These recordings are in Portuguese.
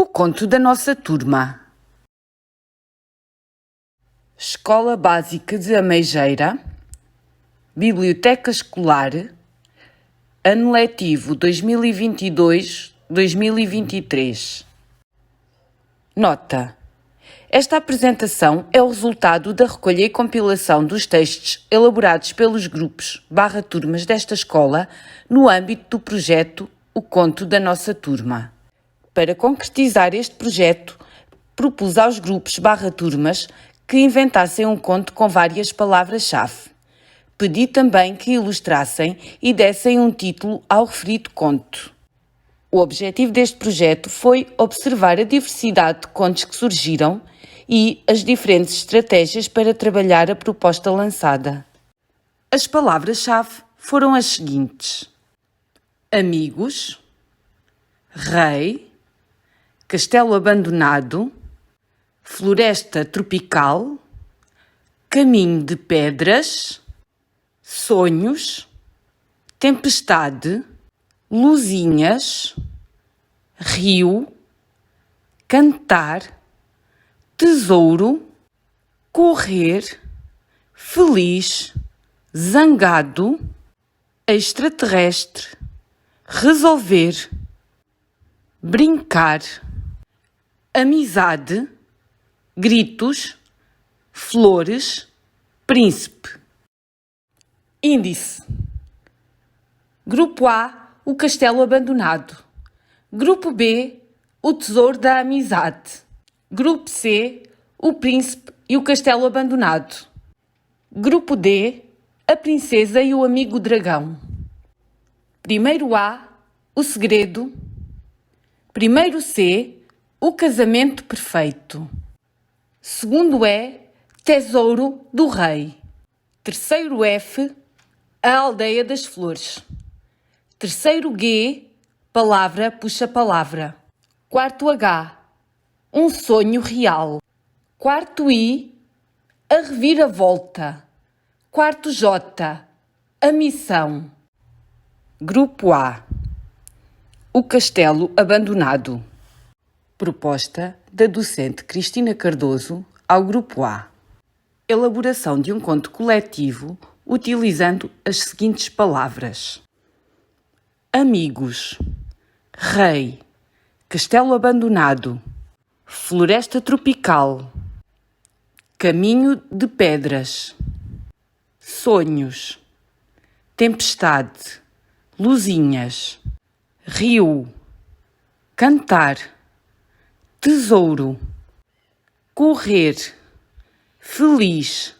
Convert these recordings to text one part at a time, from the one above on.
O conto da nossa turma. Escola Básica de Ameijeira, Biblioteca Escolar, Ano Letivo 2022-2023. Nota: esta apresentação é o resultado da recolha e compilação dos textos elaborados pelos grupos/turmas desta escola no âmbito do projeto O Conto da Nossa Turma. Para concretizar este projeto, propus aos grupos/turmas que inventassem um conto com várias palavras-chave. Pedi também que ilustrassem e dessem um título ao referido conto. O objetivo deste projeto foi observar a diversidade de contos que surgiram e as diferentes estratégias para trabalhar a proposta lançada. As palavras-chave foram as seguintes: amigos, rei, castelo abandonado, floresta tropical, caminho de pedras, sonhos, tempestade, luzinhas, rio, cantar, tesouro, correr, feliz, zangado, extraterrestre, resolver, brincar, amizade, gritos, flores, príncipe. Índice: Grupo A, o castelo abandonado. Grupo B, o tesouro da amizade. Grupo C, o príncipe e o castelo abandonado. Grupo D, a princesa e o amigo dragão. Primeiro A, o segredo. Primeiro C, o casamento perfeito. Segundo E, tesouro do rei. Terceiro F, a aldeia das flores. Terceiro G, palavra puxa palavra. Quarto H, um sonho real. Quarto I, a reviravolta. Quarto J, a missão. Grupo A, o castelo abandonado. Proposta da docente Cristina Cardoso ao Grupo A. Elaboração de um conto coletivo utilizando as seguintes palavras: amigos, rei, castelo abandonado, floresta tropical, caminho de pedras, sonhos, tempestade, luzinhas, rio, cantar, tesouro, correr, feliz,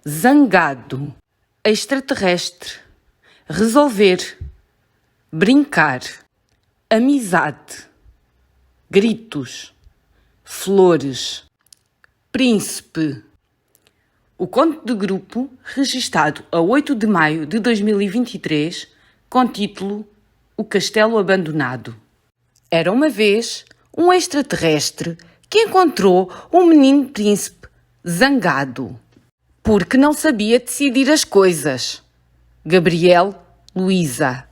zangado, extraterrestre, resolver, brincar, amizade, gritos, flores, príncipe. O conto de grupo, registado a 8 de maio de 2023, com título O Castelo Abandonado. Era uma vez um extraterrestre que encontrou um menino príncipe zangado, porque não sabia decidir as coisas. Gabriel, Luísa.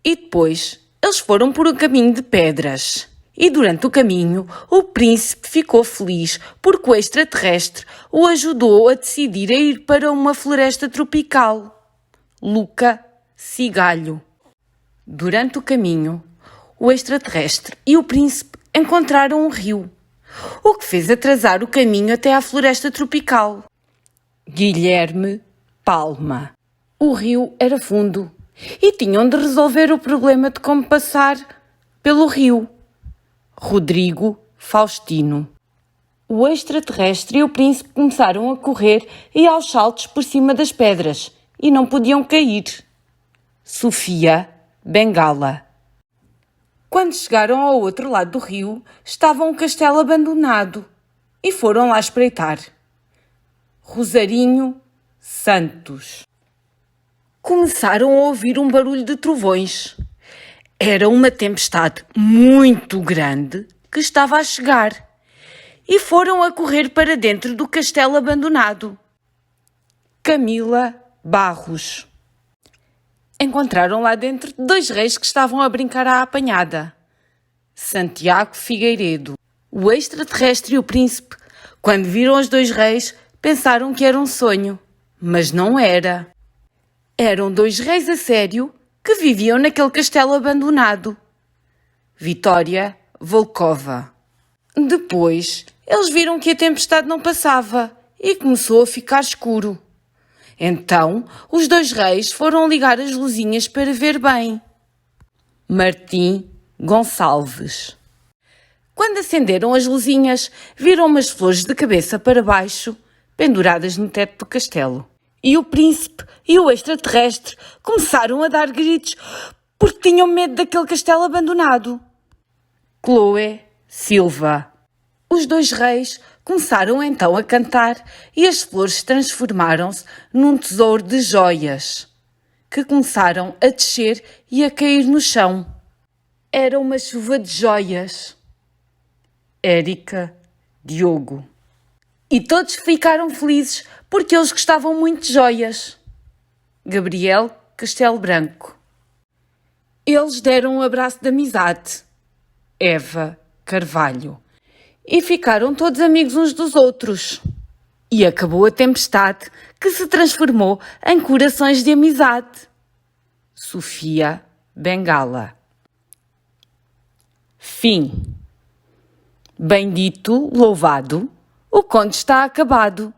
E depois eles foram por um caminho de pedras. E durante o caminho o príncipe ficou feliz porque o extraterrestre o ajudou a decidir a ir para uma floresta tropical. Luca, Cigalho. Durante o caminho, o extraterrestre e o príncipe encontraram um rio, o que fez atrasar o caminho até à floresta tropical. Guilherme, Palma. O rio era fundo e tinham de resolver o problema de como passar pelo rio. Rodrigo, Faustino. O extraterrestre e o príncipe começaram a correr e aos saltos por cima das pedras e não podiam cair. Sofia, Bengala. Quando chegaram ao outro lado do rio, estava um castelo abandonado e foram lá espreitar. Rosarinho, Santos. Começaram a ouvir um barulho de trovões. Era uma tempestade muito grande que estava a chegar e foram a correr para dentro do castelo abandonado. Camila, Barros. Encontraram lá dentro 2 reis que estavam a brincar à apanhada. Santiago Figueiredo. O extraterrestre e o príncipe, quando viram os dois reis, pensaram que era um sonho, mas não era. Eram dois reis a sério que viviam naquele castelo abandonado. Vitória Volkova. Depois, eles viram que a tempestade não passava e começou a ficar escuro. Então, os dois reis foram ligar as luzinhas para ver bem. Martim Gonçalves. Quando acenderam as luzinhas, viram umas flores de cabeça para baixo, penduradas no teto do castelo. E o príncipe e o extraterrestre começaram a dar gritos porque tinham medo daquele castelo abandonado. Chloe Silva. Os dois reis começaram então a cantar e as flores transformaram-se num tesouro de joias, que começaram a descer e a cair no chão. Era uma chuva de joias. Érica Diogo. E todos ficaram felizes porque eles gostavam muito de joias. Gabriel Castelo Branco. Eles deram um abraço de amizade. Eva Carvalho. E ficaram todos amigos uns dos outros. E acabou a tempestade, que se transformou em corações de amizade. Sofia Bengala. Fim. Bendito, louvado, o conto está acabado.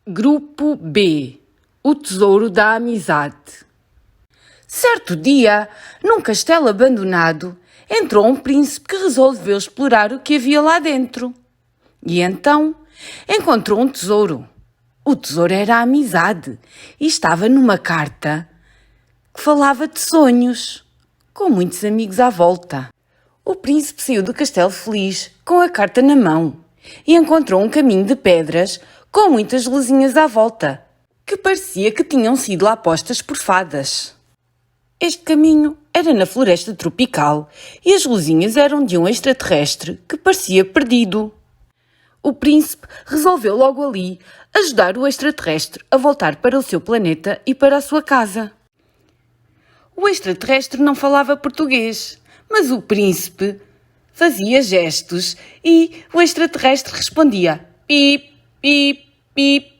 Grupo B. O tesouro da amizade. Certo dia, num castelo abandonado, entrou um príncipe que resolveu explorar o que havia lá dentro. E então encontrou um tesouro. O tesouro era a amizade e estava numa carta que falava de sonhos, com muitos amigos à volta. O príncipe saiu do castelo feliz, com a carta na mão, e encontrou um caminho de pedras com muitas luzinhas à volta, que parecia que tinham sido lá postas por fadas. Este caminho era na floresta tropical e as luzinhas eram de um extraterrestre que parecia perdido. O príncipe resolveu logo ali ajudar o extraterrestre a voltar para o seu planeta e para a sua casa. O extraterrestre não falava português, mas o príncipe fazia gestos e o extraterrestre respondia pip, pip, pip.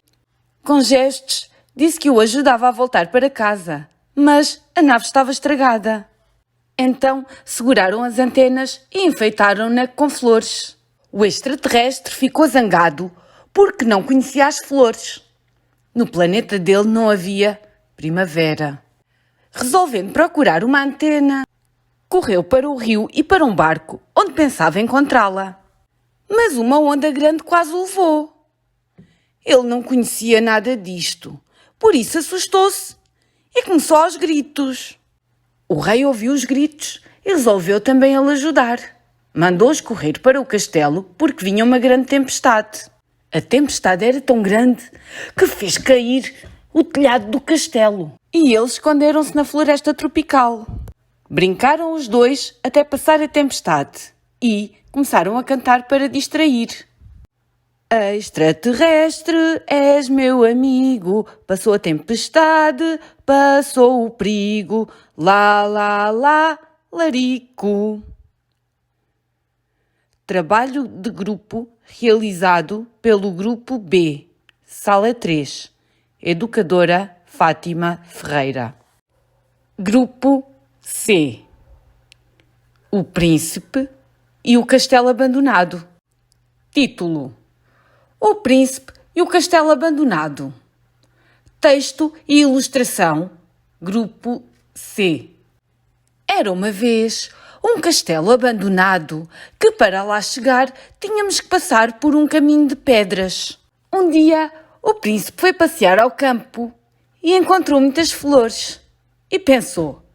Com gestos, disse que o ajudava a voltar para casa, mas a nave estava estragada. Então seguraram as antenas e enfeitaram-na com flores. O extraterrestre ficou zangado porque não conhecia as flores. No planeta dele não havia primavera. Resolvendo procurar uma antena, correu para o rio e para um barco onde pensava encontrá-la. Mas uma onda grande quase o levou. Ele não conhecia nada disto, por isso assustou-se e começou aos gritos. O rei ouviu os gritos e resolveu também ele ajudar. Mandou-os correr para o castelo porque vinha uma grande tempestade. A tempestade era tão grande que fez cair o telhado do castelo e eles esconderam-se na floresta tropical. Brincaram os dois até passar a tempestade e começaram a cantar para distrair. Extraterrestre, és meu amigo, passou a tempestade, passou o perigo, lá, lá, lá, larico. Trabalho de grupo realizado pelo Grupo B, Sala 3, Educadora Fátima Ferreira. Grupo C. O Príncipe e o Castelo Abandonado. Título: O Príncipe e o Castelo Abandonado. Texto e ilustração. Grupo C. Era uma vez um castelo abandonado que para lá chegar tínhamos que passar por um caminho de pedras. Um dia o príncipe foi passear ao campo e encontrou muitas flores e pensou: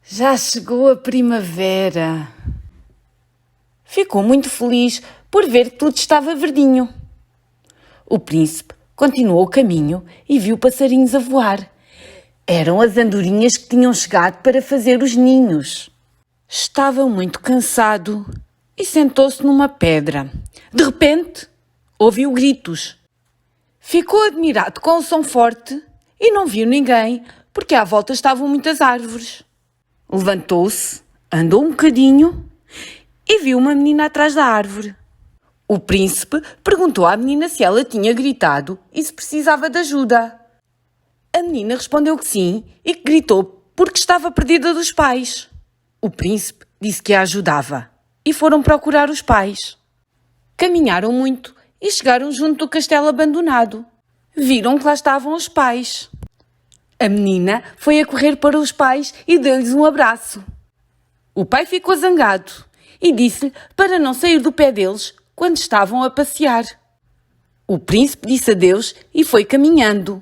já chegou a primavera. Ficou muito feliz por ver que tudo estava verdinho. O príncipe continuou o caminho e viu passarinhos a voar. Eram as andorinhas que tinham chegado para fazer os ninhos. Estava muito cansado e sentou-se numa pedra. De repente, ouviu gritos. Ficou admirado com o som forte e não viu ninguém porque à volta estavam muitas árvores. Levantou-se, Andou um bocadinho e viu uma menina atrás da árvore. O príncipe perguntou à menina se ela tinha gritado e se precisava de ajuda. A menina respondeu que sim e que gritou porque estava perdida dos pais. O príncipe disse que a ajudava e foram procurar os pais. Caminharam muito e chegaram junto do castelo abandonado. Viram que lá estavam os pais. A menina foi a correr para os pais e deu-lhes um abraço. O pai ficou zangado e disse-lhe para não sair do pé deles quando estavam a passear. O príncipe disse adeus e foi caminhando.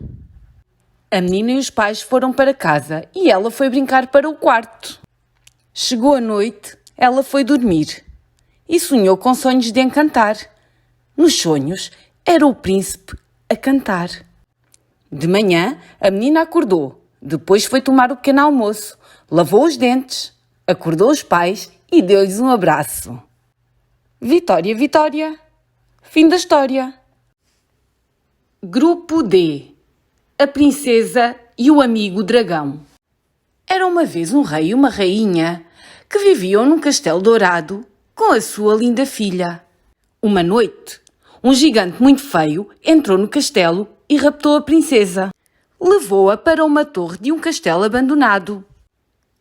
A menina e os pais foram para casa e ela foi brincar para o quarto. Chegou a noite, ela foi dormir e sonhou com sonhos de encantar. Nos sonhos, era o príncipe a cantar. De manhã, a menina acordou, depois foi tomar o pequeno almoço, lavou os dentes, acordou os pais e deu-lhes um abraço. Vitória, Vitória. Fim da história. Grupo D. A princesa e o amigo dragão. Era uma vez um rei e uma rainha que viviam num castelo dourado com a sua linda filha. Uma noite, um gigante muito feio entrou no castelo e raptou a princesa. Levou-a para uma torre de um castelo abandonado.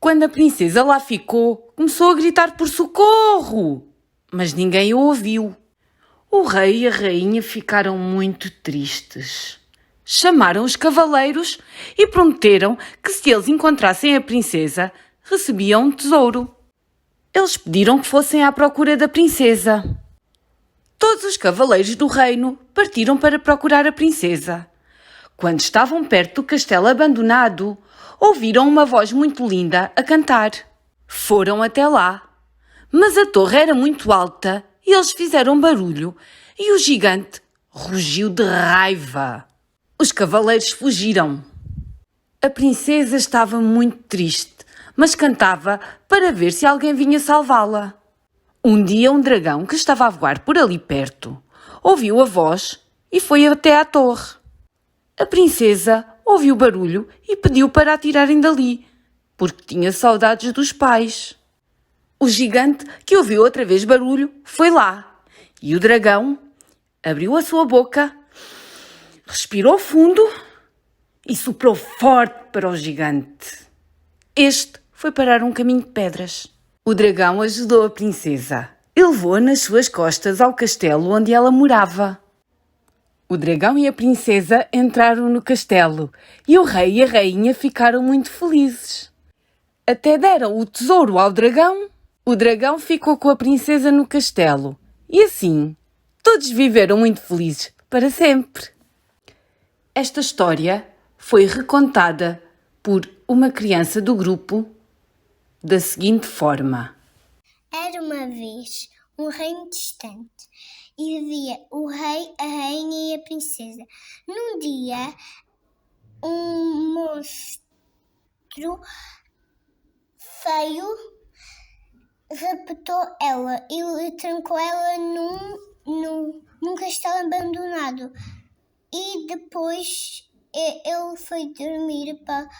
Quando a princesa lá ficou, começou a gritar por socorro, mas ninguém a ouviu. O rei e a rainha ficaram muito tristes. Chamaram os cavaleiros e prometeram que se eles encontrassem a princesa, recebiam um tesouro. Eles pediram que fossem à procura da princesa. Todos os cavaleiros do reino partiram para procurar a princesa. Quando estavam perto do castelo abandonado, ouviram uma voz muito linda a cantar. Foram até lá, mas a torre era muito alta e eles fizeram barulho e o gigante rugiu de raiva. Os cavaleiros fugiram. A princesa estava muito triste, mas cantava para ver se alguém vinha salvá-la. Um dia um dragão que estava a voar por ali perto ouviu a voz e foi até à torre. A princesa ouviu o barulho e pediu para a tirarem dali, porque tinha saudades dos pais. O gigante, que ouviu outra vez barulho, foi lá e o dragão abriu a sua boca, respirou fundo e soprou forte para o gigante. Este foi parar um caminho de pedras. O dragão ajudou a princesa e levou-a nas suas costas ao castelo onde ela morava. O dragão e a princesa entraram no castelo e o rei e a rainha ficaram muito felizes. Até deram o tesouro ao dragão. O dragão ficou com a princesa no castelo e assim todos viveram muito felizes para sempre. Esta história foi recontada por uma criança do grupo da seguinte forma. Era uma vez um reino distante e vivia o rei, a rainha e a princesa. Num dia, um monstro feio raptou ela e trancou ela num castelo abandonado. E depois ele foi dormir para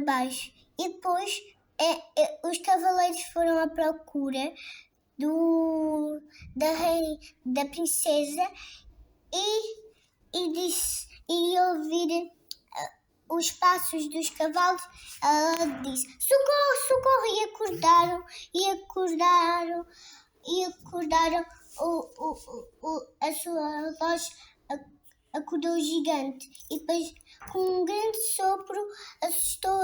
baixo. E depois os cavaleiros foram à procura da princesa e ouvir os passos dos cavalos. Ela disse: socorro, socorro! E acordaram a sua voz. Acordou o gigante e depois, com um grande sopro, assustou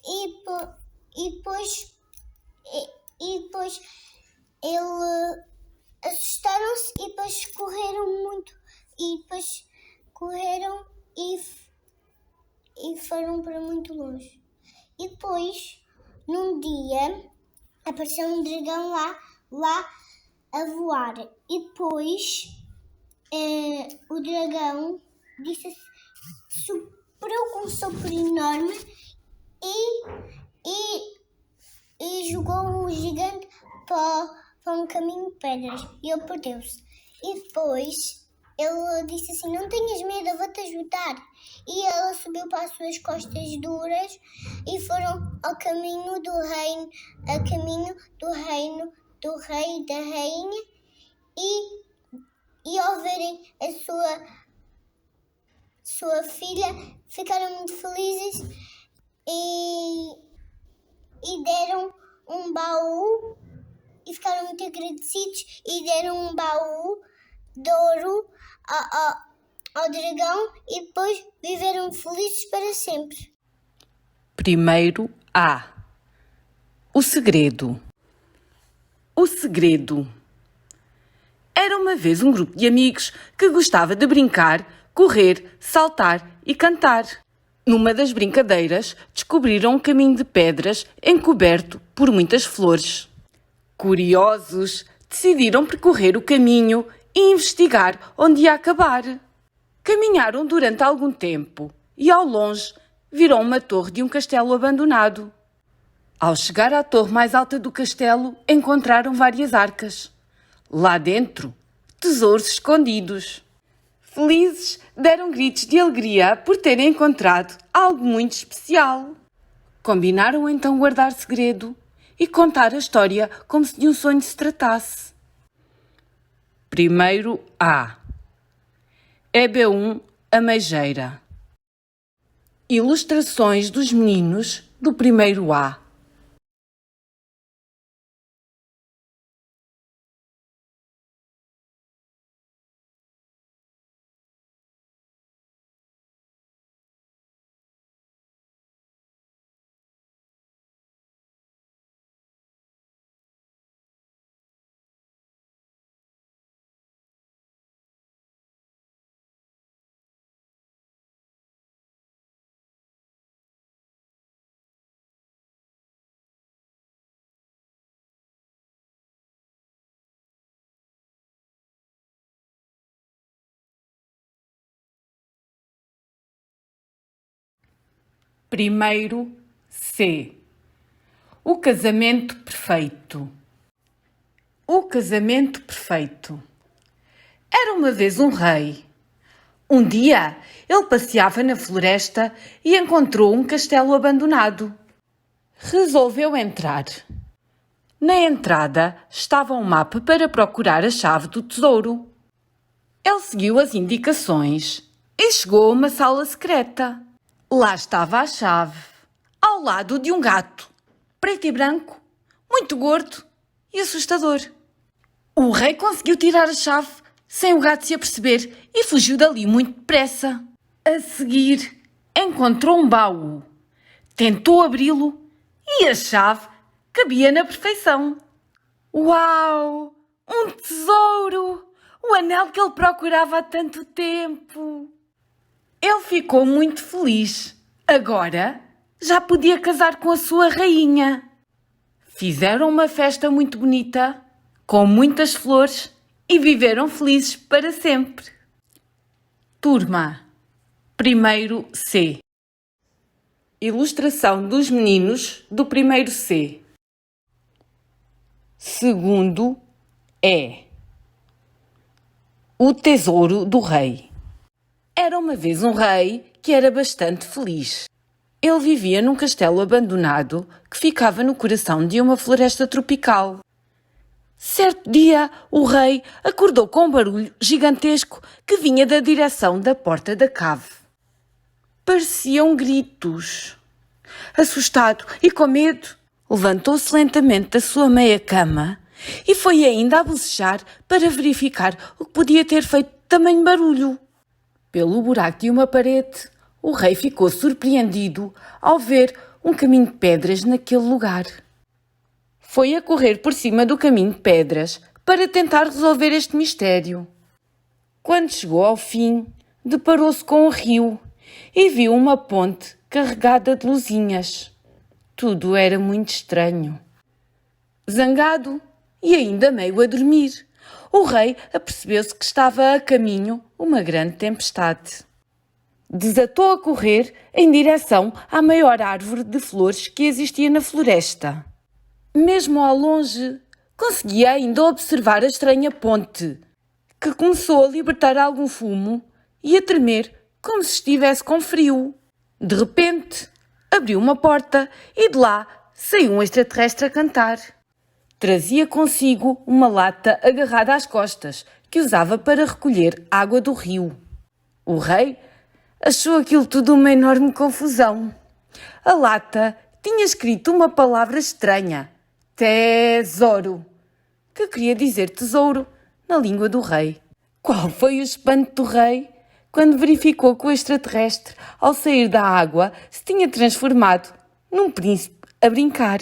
e depois ele assustaram-se e depois correram muito e depois correram e foram para muito longe. E depois, num dia, apareceu um dragão lá a voar e depois o dragão soprou com um sopro enorme e jogou o gigante para um caminho de pedras e ele perdeu-se. E depois ele disse assim, não tenhas medo, eu vou-te ajudar. E ela subiu para as suas costas duras e foram ao caminho do reino, do rei e da rainha. E ao verem a sua filha, ficaram muito felizes e deram um baú e ficaram muito agradecidos e deram um baú de ouro ao dragão e depois viveram felizes para sempre. Primeiro A. O segredo. O segredo. Era uma vez um grupo de amigos que gostava de brincar, correr, saltar e cantar. Numa das brincadeiras, descobriram um caminho de pedras encoberto por muitas flores. Curiosos, decidiram percorrer o caminho e investigar onde ia acabar. Caminharam durante algum tempo e, ao longe, viram uma torre de um castelo abandonado. Ao chegar à torre mais alta do castelo, encontraram várias arcas. Lá dentro, tesouros escondidos. Felizes, deram gritos de alegria por terem encontrado algo muito especial. Combinaram então guardar segredo e contar a história como se de um sonho se tratasse. Primeiro A. EB1 A Meigeira. Ilustrações dos meninos do primeiro A. Primeiro C. O casamento perfeito. O casamento perfeito. Era uma vez um rei. Um dia, ele passeava na floresta e encontrou um castelo abandonado. Resolveu entrar. Na entrada estava um mapa para procurar a chave do tesouro. Ele seguiu as indicações e chegou a uma sala secreta. Lá estava a chave, ao lado de um gato, preto e branco, muito gordo e assustador. O rei conseguiu tirar a chave sem o gato se aperceber e fugiu dali muito depressa. A seguir, encontrou um baú, tentou abri-lo e a chave cabia na perfeição. Uau! Um tesouro! O anel que ele procurava há tanto tempo! Ele ficou muito feliz. Agora já podia casar com a sua rainha. Fizeram uma festa muito bonita, com muitas flores e viveram felizes para sempre. Turma, primeiro C. Ilustração dos meninos do primeiro C. Segundo E. O tesouro do rei. Era uma vez um rei que era bastante feliz. Ele vivia num castelo abandonado que ficava no coração de uma floresta tropical. Certo dia, o rei acordou com um barulho gigantesco que vinha da direção da porta da cave. Pareciam gritos. Assustado e com medo, levantou-se lentamente da sua meia-cama e foi ainda a bocejar para verificar o que podia ter feito tamanho barulho. Pelo buraco de uma parede, o rei ficou surpreendido ao ver um caminho de pedras naquele lugar. Foi a correr por cima do caminho de pedras para tentar resolver este mistério. Quando chegou ao fim, deparou-se com um rio e viu uma ponte carregada de luzinhas. Tudo era muito estranho. Zangado e ainda meio a dormir, o rei apercebeu-se que estava a caminho uma grande tempestade. Desatou a correr em direção à maior árvore de flores que existia na floresta. Mesmo ao longe, conseguia ainda observar a estranha ponte, que começou a libertar algum fumo e a tremer como se estivesse com frio. De repente, abriu uma porta e de lá saiu um extraterrestre a cantar. Trazia consigo uma lata agarrada às costas que usava para recolher água do rio. O rei achou aquilo tudo uma enorme confusão. A lata tinha escrito uma palavra estranha, tesouro, que queria dizer tesouro na língua do rei. Qual foi o espanto do rei quando verificou que o extraterrestre, ao sair da água, se tinha transformado num príncipe a brincar.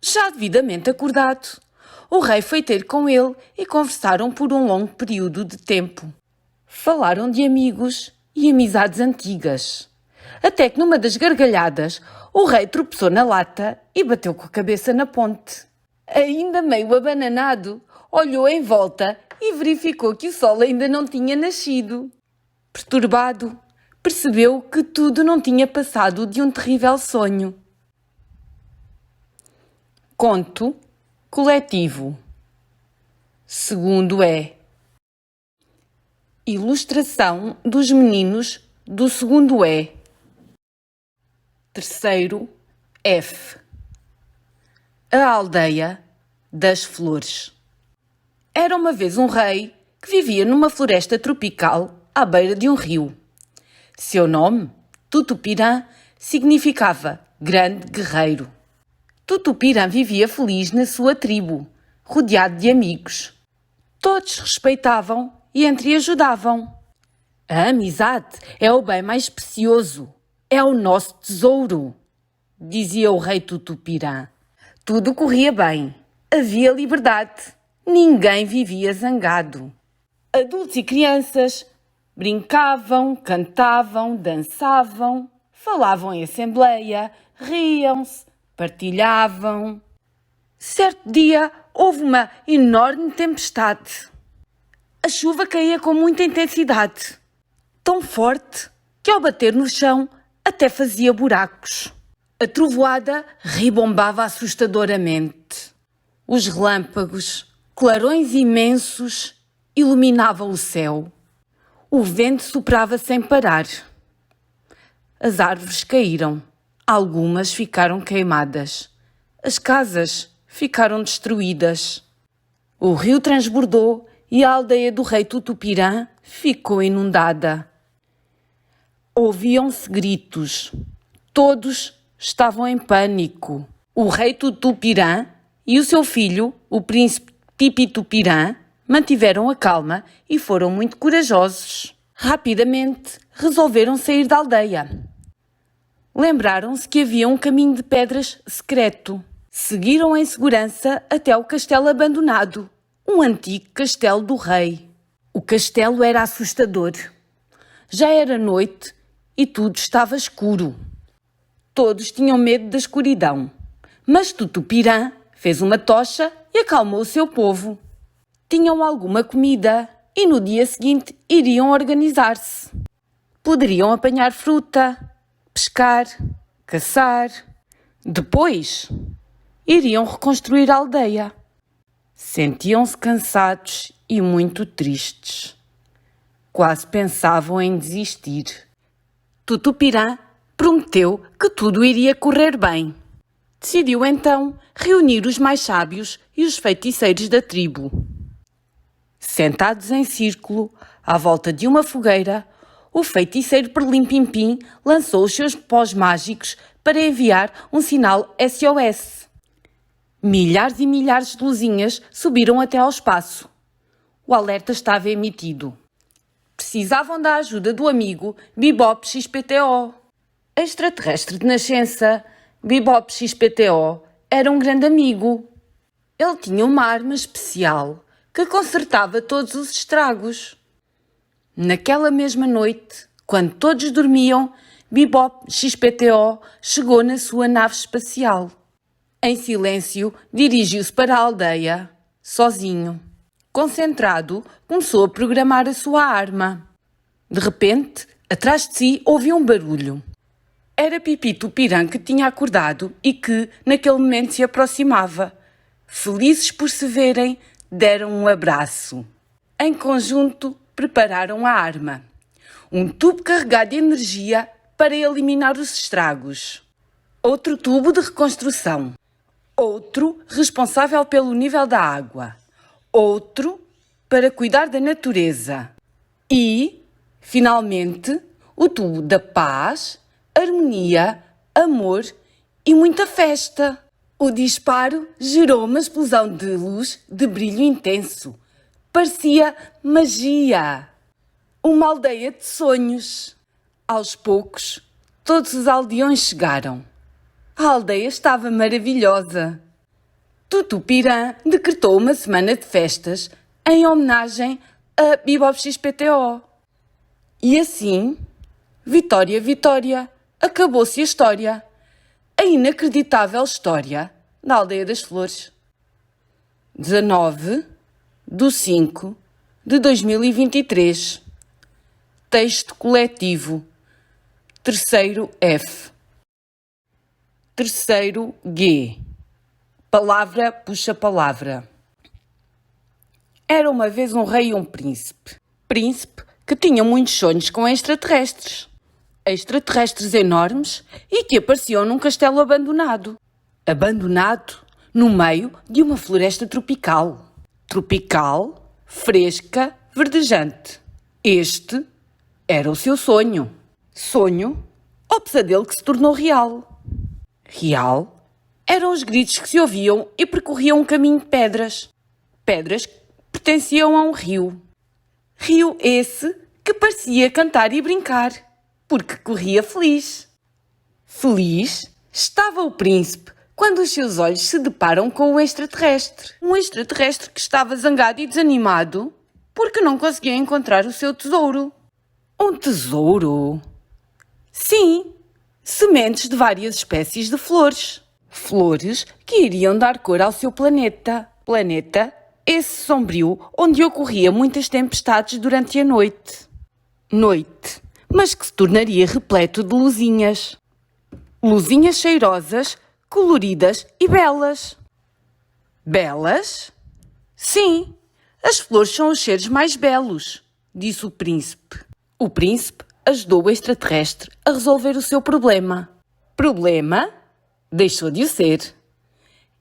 Já devidamente acordado, o rei foi ter com ele e conversaram por um longo período de tempo. Falaram de amigos e amizades antigas. Até que numa das gargalhadas, o rei tropeçou na lata e bateu com a cabeça na ponte. Ainda meio abananado, olhou em volta e verificou que o sol ainda não tinha nascido. Perturbado, percebeu que tudo não tinha passado de um terrível sonho. Conto coletivo. Segundo é ilustração dos meninos do segundo E. Terceiro F. A aldeia das flores. Era uma vez um rei que vivia numa floresta tropical à beira de um rio. Seu nome, Tutupirã, significava grande guerreiro. Tutupirã vivia feliz na sua tribo, rodeado de amigos. Todos respeitavam e entreajudavam. A amizade é o bem mais precioso, é o nosso tesouro, dizia o rei Tutupirã. Tudo corria bem, havia liberdade, ninguém vivia zangado. Adultos e crianças brincavam, cantavam, dançavam, falavam em assembleia, riam-se, partilhavam. Certo dia houve uma enorme tempestade. A chuva caía com muita intensidade, tão forte que ao bater no chão até fazia buracos. A trovoada ribombava assustadoramente. Os relâmpagos, clarões imensos, iluminavam o céu. O vento soprava sem parar. As árvores caíram. Algumas ficaram queimadas. As casas ficaram destruídas. O rio transbordou e a aldeia do rei Tutupirã ficou inundada. Ouviam-se gritos. Todos estavam em pânico. O rei Tutupirã e o seu filho, o príncipe Tipitupirã, mantiveram a calma e foram muito corajosos. Rapidamente resolveram sair da aldeia. Lembraram-se que havia um caminho de pedras secreto. Seguiram em segurança até ao castelo abandonado, um antigo castelo do rei. O castelo era assustador. Já era noite e tudo estava escuro. Todos tinham medo da escuridão, mas Tutupirã fez uma tocha e acalmou o seu povo. Tinham alguma comida e no dia seguinte iriam organizar-se. Poderiam apanhar fruta, pescar, caçar. Depois, iriam reconstruir a aldeia. Sentiam-se cansados e muito tristes. Quase pensavam em desistir. Tutupirã prometeu que tudo iria correr bem. Decidiu então reunir os mais sábios e os feiticeiros da tribo. Sentados em círculo, à volta de uma fogueira, o feiticeiro Perlim-Pim-Pim lançou os seus pós mágicos para enviar um sinal SOS. Milhares e milhares de luzinhas subiram até ao espaço. O alerta estava emitido. Precisavam da ajuda do amigo Bebop XPTO. Extraterrestre de nascença, Bebop XPTO era um grande amigo. Ele tinha uma arma especial que consertava todos os estragos. Naquela mesma noite, quando todos dormiam, Bebop XPTO chegou na sua nave espacial. Em silêncio, dirigiu-se para a aldeia, sozinho. Concentrado, começou a programar a sua arma. De repente, atrás de si, ouviu um barulho. Era Tipitupirã que tinha acordado e que, naquele momento, se aproximava. Felizes por se verem, deram um abraço. Em conjunto, prepararam a arma. Um tubo carregado de energia para eliminar os estragos. Outro tubo de reconstrução. Outro responsável pelo nível da água. Outro para cuidar da natureza. E, finalmente, o tubo da paz, harmonia, amor e muita festa. O disparo gerou uma explosão de luz de brilho intenso. Parecia magia. Uma aldeia de sonhos. Aos poucos, todos os aldeões chegaram. A aldeia estava maravilhosa. Tutupirã decretou uma semana de festas em homenagem a Bebop XPTO. E assim, Vitória, Vitória, acabou-se a história. A inacreditável história da Aldeia das Flores. 19/5/2023. Texto coletivo. Terceiro F. Terceiro G. Palavra puxa palavra. Era uma vez um rei e um príncipe. Príncipe que tinha muitos sonhos com extraterrestres. Extraterrestres enormes e que apareciam num castelo abandonado. Abandonado no meio de uma floresta tropical. Tropical, fresca, verdejante. Este era o seu sonho. Sonho ou pesadelo que se tornou real. Real eram os gritos que se ouviam e percorriam um caminho de pedras. Pedras que pertenciam a um rio. Rio esse que parecia cantar e brincar, porque corria feliz. Feliz estava o príncipe quando os seus olhos se deparam com um extraterrestre. Um extraterrestre que estava zangado e desanimado porque não conseguia encontrar o seu tesouro. Um tesouro? Sim, sementes de várias espécies de flores. Flores que iriam dar cor ao seu planeta. Planeta, esse sombrio onde ocorriam muitas tempestades durante a noite. Noite, mas que se tornaria repleto de luzinhas. Luzinhas cheirosas, coloridas e belas. Belas? Sim, as flores são os seres mais belos, disse o príncipe. O príncipe ajudou o extraterrestre a resolver o seu problema. Problema? Deixou de o ser.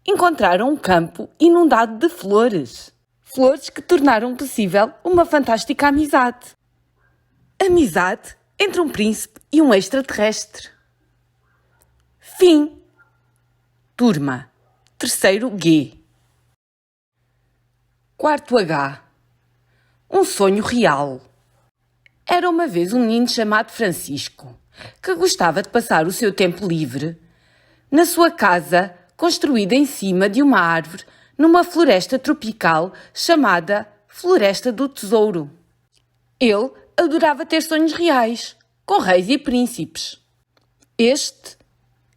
Encontraram um campo inundado de flores. Flores que tornaram possível uma fantástica amizade. Amizade entre um príncipe e um extraterrestre. Fim. Turma. Terceiro G. Quarto H. Um sonho real. Era uma vez um menino chamado Francisco, que gostava de passar o seu tempo livre na sua casa, construída em cima de uma árvore numa floresta tropical chamada Floresta do Tesouro. Ele adorava ter sonhos reais, com reis e príncipes. Este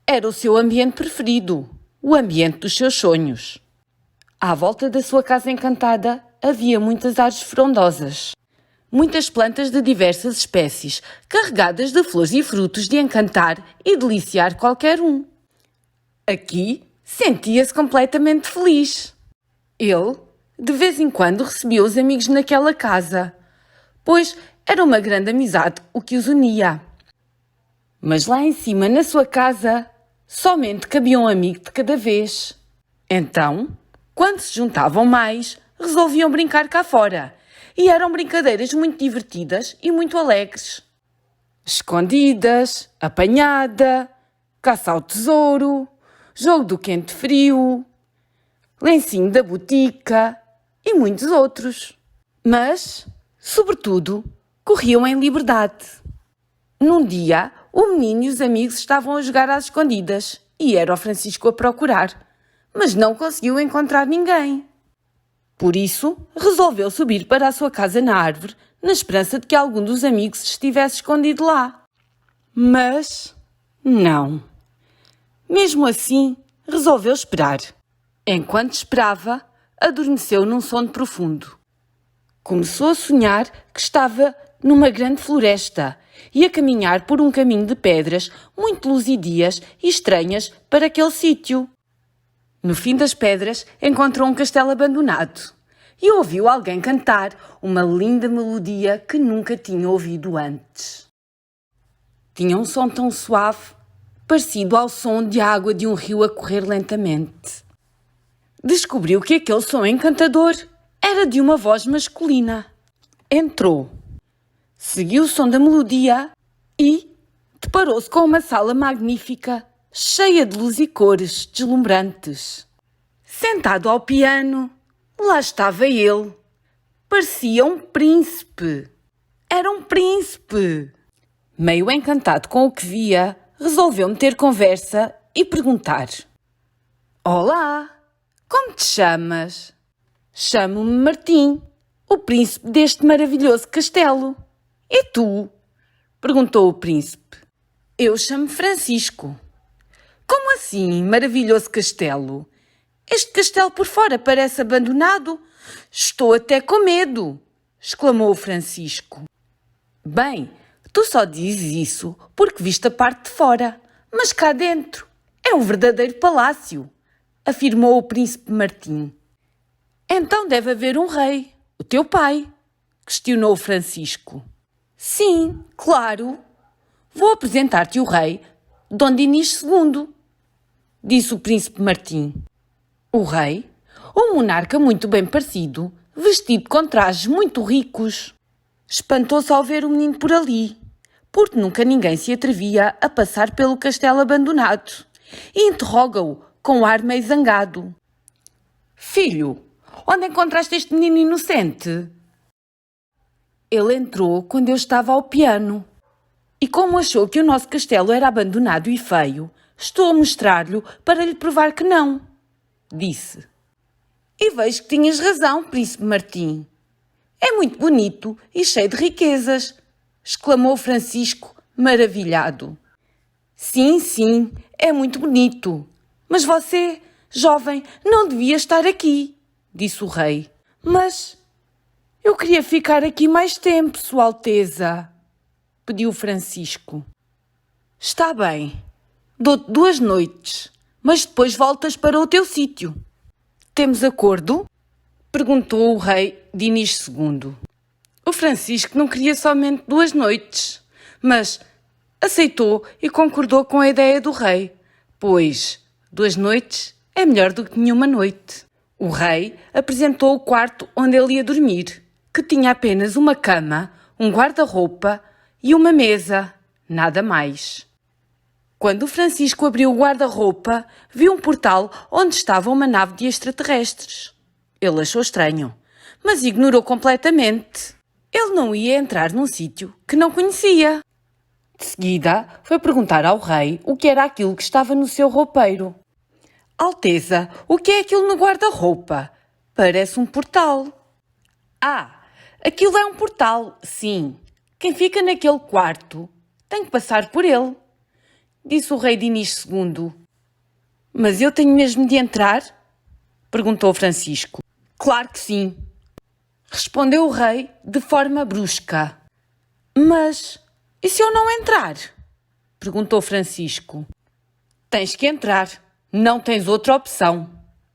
era o seu ambiente preferido, o ambiente dos seus sonhos. À volta da sua casa encantada havia muitas árvores frondosas. Muitas plantas de diversas espécies, carregadas de flores e frutos de encantar e deliciar qualquer um. Aqui sentia-se completamente feliz. Ele, de vez em quando, recebia os amigos naquela casa, pois era uma grande amizade o que os unia. Mas lá em cima, na sua casa, somente cabia um amigo de cada vez. Então, quando se juntavam mais, resolviam brincar cá fora. E eram brincadeiras muito divertidas e muito alegres. Escondidas, apanhada, caça ao tesouro, jogo do quente frio, lencinho da botica e muitos outros. Mas, sobretudo, corriam em liberdade. Num dia, o menino e os amigos estavam a jogar às escondidas e era o Francisco a procurar, mas não conseguiu encontrar ninguém. Por isso, resolveu subir para a sua casa na árvore, na esperança de que algum dos amigos estivesse escondido lá. Mas, não. Mesmo assim, resolveu esperar. Enquanto esperava, adormeceu num sono profundo. Começou a sonhar que estava numa grande floresta e a caminhar por um caminho de pedras muito luzidias e estranhas para aquele sítio. No fim das pedras, encontrou um castelo abandonado e ouviu alguém cantar uma linda melodia que nunca tinha ouvido antes. Tinha um som tão suave, parecido ao som de água de um rio a correr lentamente. Descobriu que aquele som encantador era de uma voz masculina. Entrou, seguiu o som da melodia e deparou-se com uma sala magnífica, cheia de luz e cores deslumbrantes. Sentado ao piano, lá estava ele. Parecia um príncipe. Era um príncipe. Meio encantado com o que via, resolveu meter conversa e perguntar: Olá, como te chamas? Chamo-me Martim, o príncipe deste maravilhoso castelo. E tu? Perguntou o príncipe. Eu chamo-me Francisco. Como assim, maravilhoso castelo? Este castelo por fora parece abandonado. Estou até com medo, exclamou o Francisco. Bem, tu só dizes isso porque viste a parte de fora, mas cá dentro é um verdadeiro palácio, afirmou o príncipe Martim. Então deve haver um rei, o teu pai, questionou o Francisco. Sim, claro. Vou apresentar-te o rei Dom Dinis II, disse o príncipe Martim. O rei, um monarca muito bem parecido, vestido com trajes muito ricos, espantou-se ao ver o menino por ali, porque nunca ninguém se atrevia a passar pelo castelo abandonado, e interroga-o com um ar meio zangado. Filho, onde encontraste este menino inocente? Ele entrou quando eu estava ao piano, e como achou que o nosso castelo era abandonado e feio, estou a mostrar-lhe para lhe provar que não, disse. E vejo que tinhas razão, príncipe Martim. É muito bonito e cheio de riquezas, exclamou Francisco, maravilhado. Sim, sim, é muito bonito. Mas você, jovem, não devia estar aqui, disse o rei. Mas eu queria ficar aqui mais tempo, Sua Alteza, pediu Francisco. Está bem, dou-te 2 noites, mas depois voltas para o teu sítio. Temos acordo? Perguntou o rei Dinis II. O Francisco não queria somente 2 noites, mas aceitou e concordou com a ideia do rei, pois 2 noites é melhor do que nenhuma noite. O rei apresentou o quarto onde ele ia dormir, que tinha apenas uma cama, um guarda-roupa e uma mesa, nada mais. Quando Francisco abriu o guarda-roupa, viu um portal onde estava uma nave de extraterrestres. Ele achou estranho, mas ignorou completamente. Ele não ia entrar num sítio que não conhecia. De seguida, foi perguntar ao rei o que era aquilo que estava no seu roupeiro. Alteza, o que é aquilo no guarda-roupa? Parece um portal. Ah, aquilo é um portal, sim. Quem fica naquele quarto tem que passar por ele, disse o rei Dinis II. Mas eu tenho mesmo de entrar? Perguntou Francisco. Claro que sim, respondeu o rei de forma brusca. Mas e se eu não entrar? Perguntou Francisco. Tens que entrar, não tens outra opção,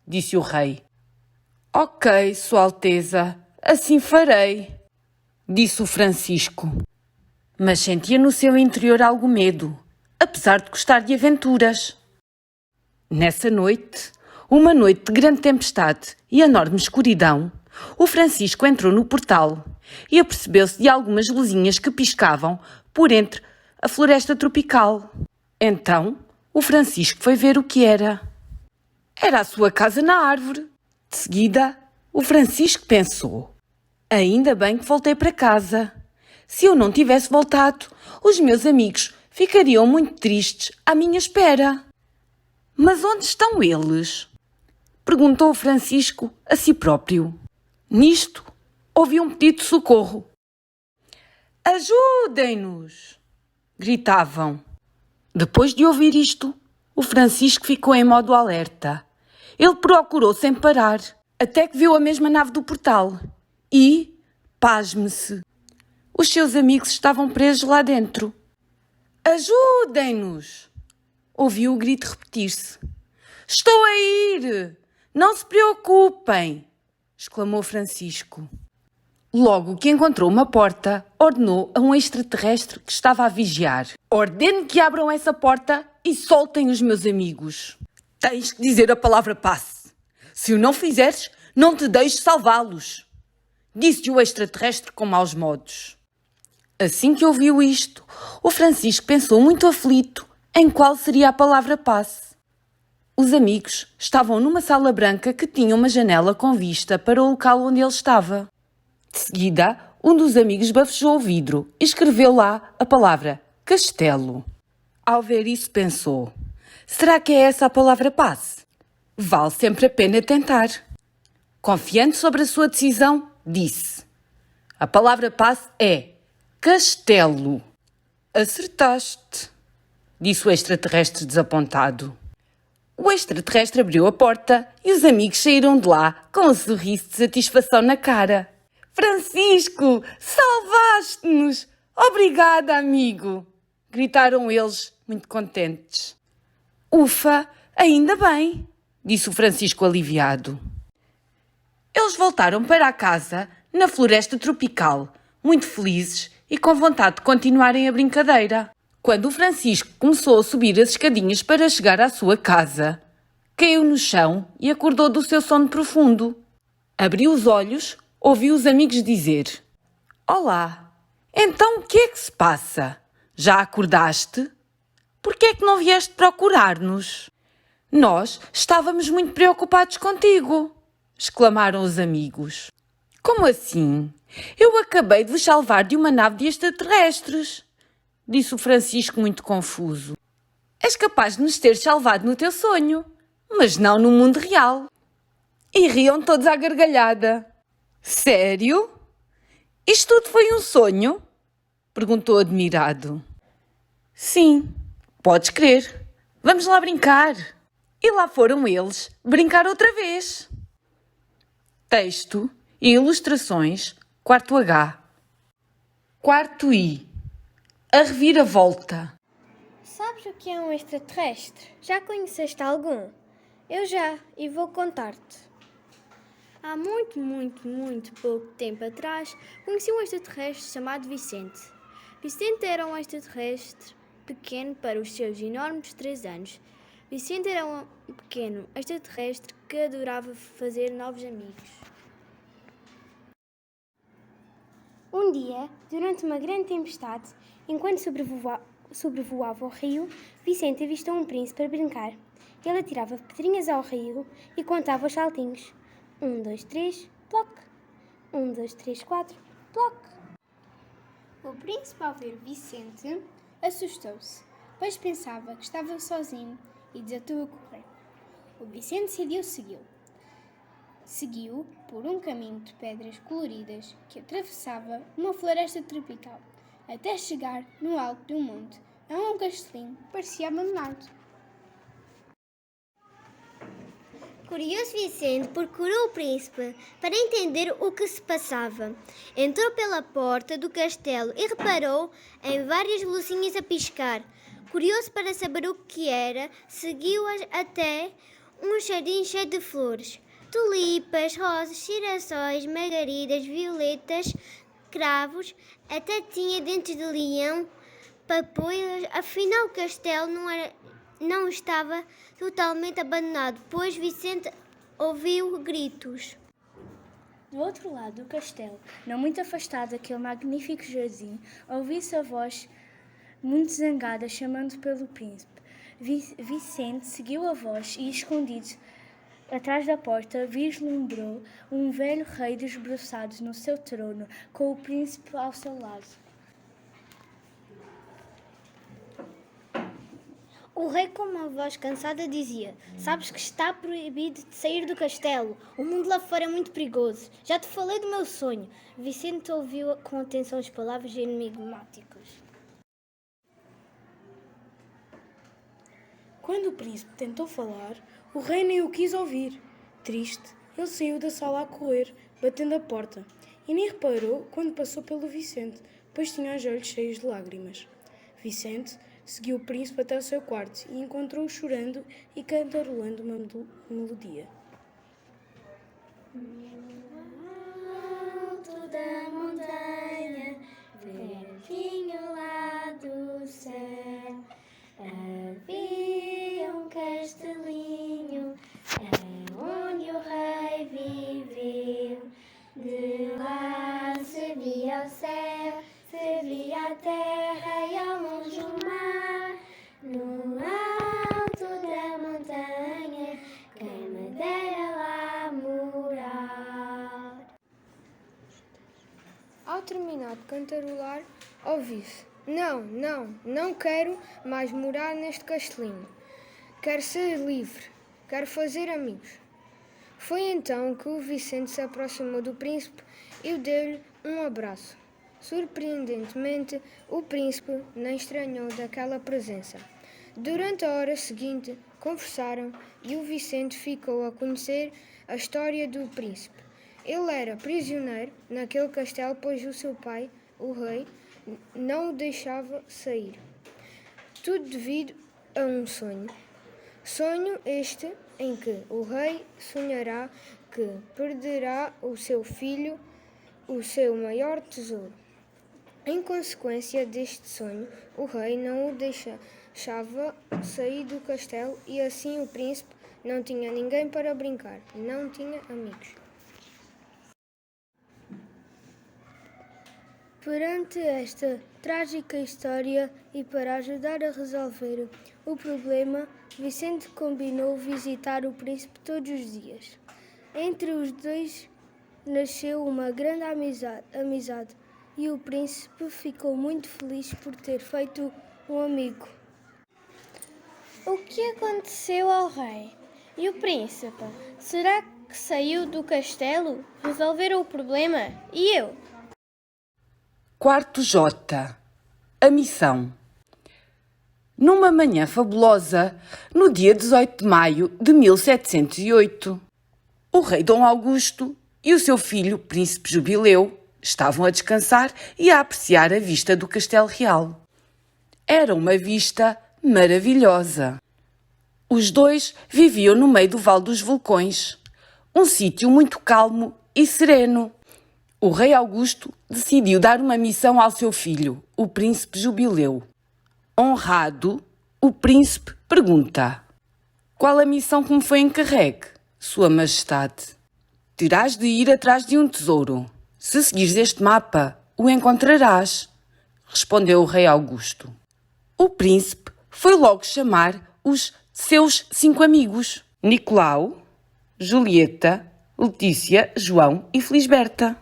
disse o rei. Ok, Sua Alteza, assim farei, disse o Francisco. Mas sentia no seu interior algum medo, apesar de gostar de aventuras. Nessa noite, uma noite de grande tempestade e enorme escuridão, o Francisco entrou no portal e apercebeu-se de algumas luzinhas que piscavam por entre a floresta tropical. Então, o Francisco foi ver o que era. Era a sua casa na árvore. De seguida, o Francisco pensou: ainda bem que voltei para casa. Se eu não tivesse voltado, os meus amigos ficariam muito tristes à minha espera. Mas onde estão eles? Perguntou Francisco a si próprio. Nisto, ouviu um pedido de socorro. Ajudem-nos! Gritavam. Depois de ouvir isto, o Francisco ficou em modo alerta. Ele procurou sem parar, até que viu a mesma nave do portal. E, pasme-se, os seus amigos estavam presos lá dentro. Ajudem-nos! Ouviu o grito repetir-se. Estou a ir! Não se preocupem! exclamou Francisco. Logo que encontrou uma porta, ordenou a um extraterrestre que estava a vigiar: ordene que abram essa porta e soltem os meus amigos. Tens que dizer a palavra passe. Se o não fizeres, não te deixo salvá-los, disse o extraterrestre com maus modos. Assim que ouviu isto, o Francisco pensou muito aflito em qual seria a palavra passe. Os amigos estavam numa sala branca que tinha uma janela com vista para o local onde ele estava. De seguida, um dos amigos bafejou o vidro e escreveu lá a palavra castelo. Ao ver isso, pensou: será que é essa a palavra passe? Vale sempre a pena tentar. Confiante sobre a sua decisão, disse: a palavra passe é castelo. Acertaste, disse o extraterrestre desapontado. O extraterrestre abriu a porta e os amigos saíram de lá com um sorriso de satisfação na cara. Francisco, salvaste-nos! Obrigada, amigo! Gritaram eles, muito contentes. Ufa, ainda bem, disse o Francisco aliviado. Eles voltaram para a casa, na floresta tropical, muito felizes e com vontade de continuarem a brincadeira. Quando o Francisco começou a subir as escadinhas para chegar à sua casa, caiu no chão e acordou do seu sono profundo. Abriu os olhos, ouviu os amigos dizer: olá, então o que é que se passa? Já acordaste? Por que é que não vieste procurar-nos? Nós estávamos muito preocupados contigo, exclamaram os amigos. Como assim? Eu acabei de vos salvar de uma nave de extraterrestres, disse o Francisco muito confuso. És capaz de nos ter salvado no teu sonho, mas não no mundo real. E riam todos à gargalhada. Sério? Isto tudo foi um sonho? Perguntou admirado. Sim, podes crer. Vamos lá brincar. E lá foram eles brincar outra vez. Texto e ilustrações, quarto H. Quarto I. A reviravolta. Sabes o que é um extraterrestre? Já conheceste algum? Eu já, e vou contar-te. Há muito pouco tempo atrás, conheci um extraterrestre chamado Vicente. Vicente era um extraterrestre pequeno para os seus enormes 3 anos. Vicente era um pequeno extraterrestre que adorava fazer novos amigos. Um dia, durante uma grande tempestade, enquanto sobrevoava o rio, Vicente avistou um príncipe para brincar. Ele atirava pedrinhas ao rio e contava os saltinhos. 1, 2, 3, ploc. 1, 2, 3, 4, ploc. O príncipe, ao ver Vicente, assustou-se, pois pensava que estava sozinho e desatou a correr. O Vicente decidiu segui-lo. Seguiu por um caminho de pedras coloridas que atravessava uma floresta tropical, até chegar no alto de um monte, a um castelinho que parecia abandonado. Curioso, Vicente procurou o príncipe para entender o que se passava. Entrou pela porta do castelo e reparou em várias luzinhas a piscar. Curioso para saber o que era, seguiu-as até um jardim cheio de flores. Tulipas, rosas, girassóis, margaridas, violetas, cravos, até tinha dentes de leão, papoilas. Afinal, o castelo não estava totalmente abandonado, pois Vicente ouviu gritos. Do outro lado do castelo, não muito afastado daquele magnífico jardim, ouviu-se a voz muito zangada chamando pelo príncipe. Vicente seguiu a voz e, escondido atrás da porta, vislumbrou um velho rei desbruçado no seu trono, com o príncipe ao seu lado. O rei, com uma voz cansada, dizia: sabes que está proibido de sair do castelo. O mundo lá fora é muito perigoso. Já te falei do meu sonho. Vicente ouviu com atenção as palavras enigmáticas. Quando o príncipe tentou falar, o rei nem o quis ouvir. Triste, ele saiu da sala a correr, batendo a porta, e nem reparou quando passou pelo Vicente, pois tinha os olhos cheios de lágrimas. Vicente seguiu o príncipe até o seu quarto e encontrou-o chorando e cantarolando uma melodia. Alto da montanha, verdinho lá do céu, havia um castelinho, onde o rei viveu. De lá se via o céu, se via a terra e ao longe o mar. No alto da montanha, quem me dera lá morar. Ao terminar de cantarolar, ouvi-se: não quero mais morar neste castelinho. Quero ser livre, quero fazer amigos. Foi então que o Vicente se aproximou do príncipe e deu-lhe um abraço. Surpreendentemente, o príncipe nem estranhou daquela presença. Durante a hora seguinte, conversaram e o Vicente ficou a conhecer a história do príncipe. Ele era prisioneiro naquele castelo, pois o seu pai, o rei, não o deixava sair. Tudo devido a um sonho. Sonho este em que o rei sonhará que perderá o seu filho, o seu maior tesouro. Em consequência deste sonho, o rei não o deixava sair do castelo e assim o príncipe não tinha ninguém para brincar, não tinha amigos. Perante esta trágica história e para ajudar a resolver o problema, Vicente combinou visitar o príncipe todos os dias. Entre os dois nasceu uma grande amizade e o príncipe ficou muito feliz por ter feito um amigo. O que aconteceu ao rei? E o príncipe? Será que saiu do castelo? Resolveram o problema? E eu? Quarto J. A missão. Numa manhã fabulosa, no dia 18 de maio de 1708, o rei Dom Augusto e o seu filho, Príncipe Jubileu, estavam a descansar e a apreciar a vista do Castelo Real. Era uma vista maravilhosa. Os dois viviam no meio do Vale dos Vulcões, um sítio muito calmo e sereno. O rei Augusto decidiu dar uma missão ao seu filho, o Príncipe Jubileu. Honrado, o príncipe pergunta: qual a missão que me foi encarregue, Sua Majestade? Terás de ir atrás de um tesouro. Se seguires este mapa, o encontrarás, respondeu o rei Augusto. O príncipe foi logo chamar os seus 5 amigos: Nicolau, Julieta, Letícia, João e Felisberta.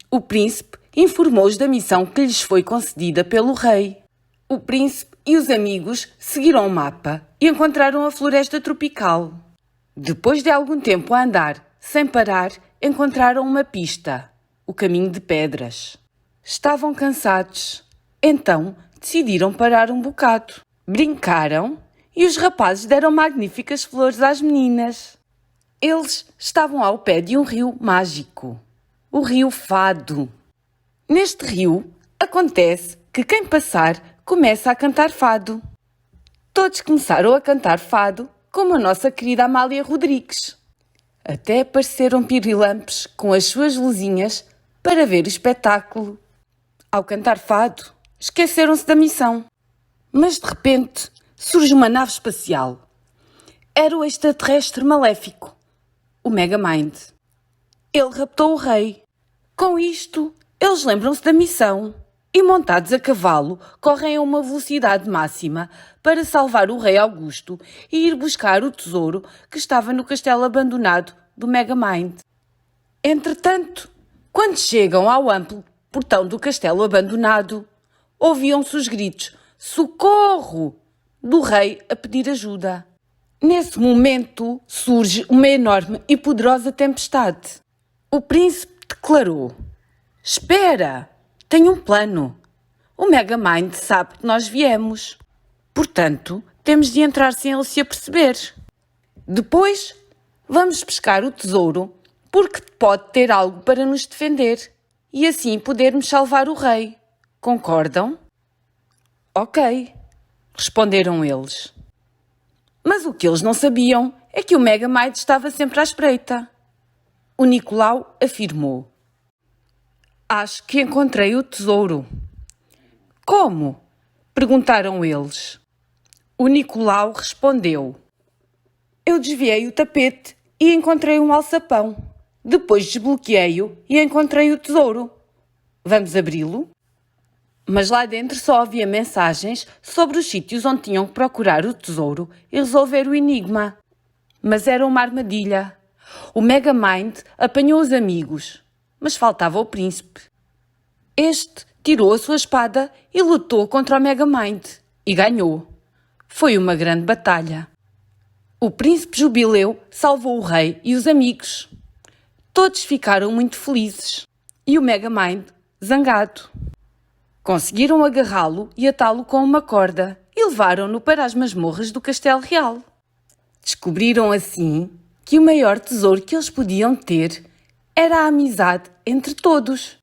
O príncipe informou-os da missão que lhes foi concedida pelo rei. O príncipe e os amigos seguiram o mapa e encontraram a floresta tropical. Depois de algum tempo a andar, sem parar, encontraram uma pista, o caminho de pedras. Estavam cansados, então decidiram parar um bocado. Brincaram e os rapazes deram magníficas flores às meninas. Eles estavam ao pé de um rio mágico, o Rio Fado. Neste rio, acontece que quem passar começa a cantar fado. Todos começaram a cantar fado, como a nossa querida Amália Rodrigues. Até apareceram pirilampos com as suas luzinhas para ver o espetáculo. Ao cantar fado, esqueceram-se da missão. Mas de repente surge uma nave espacial. Era o extraterrestre maléfico, o Megamind. Ele raptou o rei. Com isto, eles lembram-se da missão e, montados a cavalo, correm a uma velocidade máxima para salvar o rei Augusto e ir buscar o tesouro que estava no castelo abandonado do Megamind. Entretanto, quando chegam ao amplo portão do castelo abandonado, ouviam-se os gritos "Socorro!" do rei a pedir ajuda. Nesse momento surge uma enorme e poderosa tempestade. O príncipe declarou: "Espera! Tenho um plano. O Megamind sabe que nós viemos. Portanto, temos de entrar sem ele se aperceber. Depois, vamos pescar o tesouro, porque pode ter algo para nos defender e assim podermos salvar o rei. Concordam?" "Ok", responderam eles. Mas o que eles não sabiam é que o Megamind estava sempre à espreita. o Nicolau afirmou: "Acho que encontrei o tesouro." "Como?" perguntaram eles. O Nicolau respondeu: "Eu desviei o tapete e encontrei um alçapão. Depois desbloqueei-o e encontrei o tesouro. Vamos abri-lo?" Mas lá dentro só havia mensagens sobre os sítios onde tinham que procurar o tesouro e resolver o enigma. Mas era uma armadilha. O Megamind apanhou os amigos, mas faltava o príncipe. Este tirou a sua espada e lutou contra o Megamind e ganhou. Foi uma grande batalha. O príncipe Jubileu salvou o rei e os amigos. Todos ficaram muito felizes e o Megamind zangado. Conseguiram agarrá-lo e atá-lo com uma corda e levaram-no para as masmorras do Castelo Real. Descobriram assim que o maior tesouro que eles podiam ter era a amizade entre todos.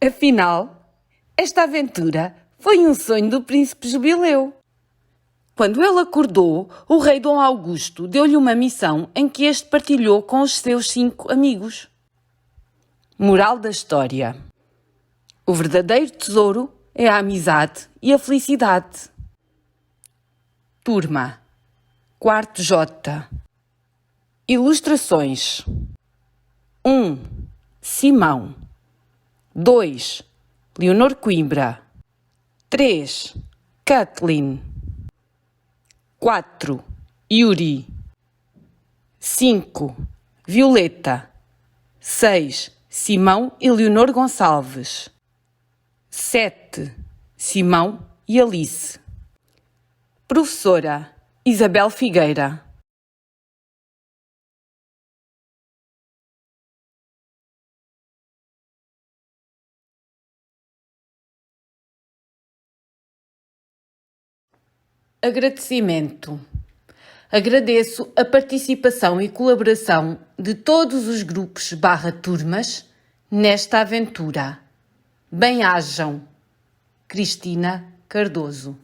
Afinal, esta aventura foi um sonho do príncipe Jubileu. Quando ele acordou, o rei Dom Augusto deu-lhe uma missão em que este partilhou com os seus 5 amigos. Moral da história: o verdadeiro tesouro é a amizade e a felicidade. Turma, quarto J. Ilustrações: 1. Simão. 2. Leonor Coimbra. 3. Kathleen. 4. Yuri. 5. Violeta. 6. Simão e Leonor Gonçalves. 7. Simão e Alice. Professora Isabel Figueira. Agradecimento. Agradeço a participação e colaboração de todos os grupos / turmas nesta aventura. Bem-ajam. Cristina Cardoso.